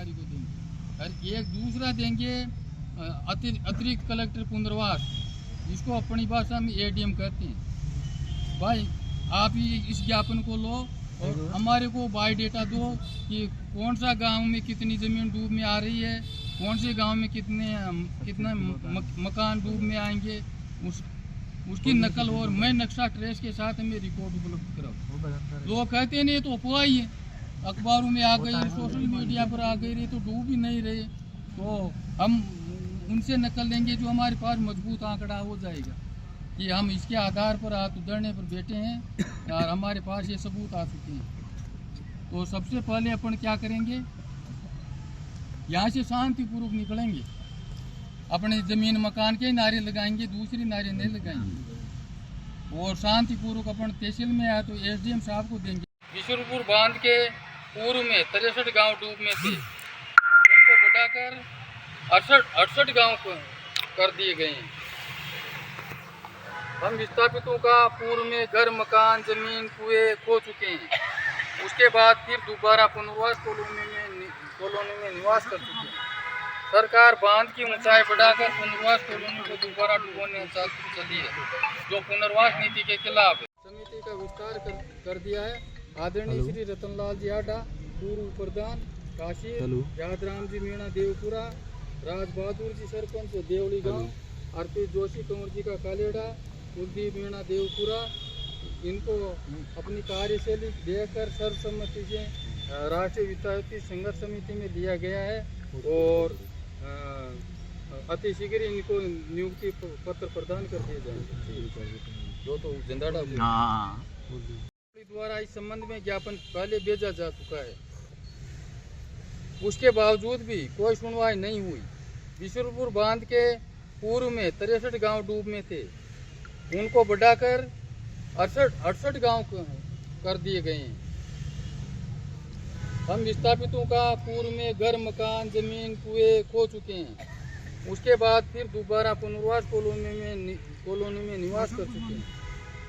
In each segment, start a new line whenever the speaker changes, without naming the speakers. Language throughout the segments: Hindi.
अधिकारी को देंगे। और एक दूसरा देंगे अतिरिक्त कलेक्टर पुनर्वास, जिसको अपनी भाषा में एडीएम कहते हैं। भाई आप ही इस ज्ञापन को लो और हमारे को बायोडेटा दो कि कौन सा गांव में कितनी ज़मीन डूब में आ रही है, कौन से गांव में कितने मकान डूब में आएंगे, उसकी नकल और मैं नक्शा ट्रेस के साथ हमें रिपोर्ट उपलब्ध कराओ। लोग कहते नहीं तो अफवाह ही है, अखबारों में आ गई, सोशल मीडिया पर आ गई, तो डूब ही नहीं रहे। तो हम उनसे नकल लेंगे जो हमारे पास मजबूत आंकड़ा हो जाएगा कि हम इसके आधार पर हाथ उधरने पर बैठे हैं और हमारे पास ये सबूत आ चुके हैं। तो सबसे पहले अपन क्या करेंगे, यहाँ से शांतिपूर्वक निकलेंगे, अपने ज़मीन मकान के नारे लगाएंगे, दूसरी नारे नहीं लगाएंगे और शांतिपूर्वक अपन तहसील में आए तो एसडीएम साहब को देंगे। बिशुरपुर बांध के पूर्व में 63 गांव डूब में थे, उनको बढ़ाकर 68 गांव कर दिए गए हैं। हम विस्थापितों का पूर्व में घर मकान जमीन कुएं खो चुके हैं, उसके बाद फिर दोबारा पुनर्वास कॉलोनी में निवास कर चुके हैं। सरकार बांध की ऊंचाई बढ़ाकर पुनर्वास कॉलोनी को दोबारा डुबोने चली है, जो पुनर्वास नीति के खिलाफ है। समिति का विस्तार कर दिया है। आदरणीय श्री रतनलाल जी आडा, पूर्व प्रधान काशी, यादराम जी मीणा देवपुरा, राज बहादुर जी सरपंच देवली गांव, अर्पित जोशी कंवर जी का कालेड़ा, कुलदीप मीणा देवपुरा, इनको अपनी कार्यशैली देकर सर्वसम्मति से राष्ट्रीय वित्तीय संघर्ष समिति में दिया गया है और अतिशीघ्र इनको नियुक्ति पत्र प्रदान कर दिए जाएंगे। जो तो जंदाड़ा द्वारा इस संबंध में ज्ञापन पहले भेजा जा चुका है, उसके बावजूद भी कोई सुनवाई नहीं हुई। बिशुरपुर बांध के पूर्व में 63 गांव डूब में थे, उनको बढ़ाकर 68 गांव कर दिए गए हैं। हम विस्थापितों का पूर्व में घर मकान जमीन कुएं खो चुके हैं, उसके बाद फिर दोबारा पुनर्वास कॉलोनी में निवास कर चुके हैं।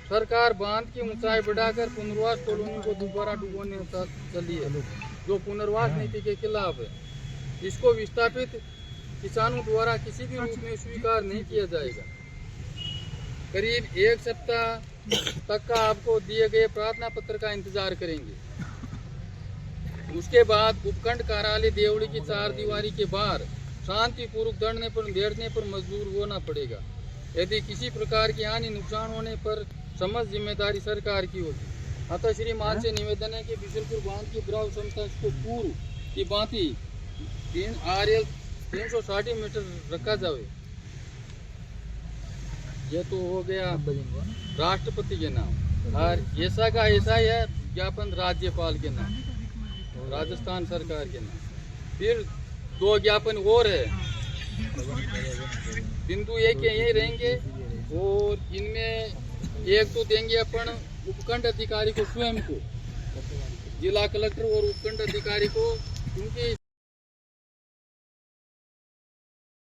सरकार बांध की ऊंचाई बढ़ाकर पुनर्वास कॉलोनी को दोबारा डुबोने चली है, जो पुनर्वास नीति के खिलाफ है। इसको विस्थापित किसानों द्वारा किसी भी रूप में स्वीकार नहीं किया जाएगा। करीब 1 सप्ताह तक का आपको दिए गए प्रार्थना पत्र का इंतजार करेंगे। उसके बाद उपखंड कार्यालय देवड़ी की 4 दीवारी के बाहर शांतिपूर्वक बैठने पर मजबूर होना पड़ेगा। यदि किसी प्रकार की हानि नुकसान होने पर समस्त जिम्मेदारी सरकार की होगी। अतः श्रीमान से निवेदन है कि बिशुरपुर बांध की ब्राव क्षमता को पूर्व की भांति 3 RL 360 मीटर रखा जाए। ये तो हो गया राष्ट्रपति के नाम, और ऐसा का ऐसा ही है ज्ञापन राज्यपाल के नाम, राजस्थान सरकार के नाम। फिर 2 ज्ञापन और है, बिंदु एक यही रहेंगे और इनमें एक तो देंगे अपन उपखंड अधिकारी को स्वयं को, जिला कलेक्टर और उपखंड अधिकारी को, क्योंकि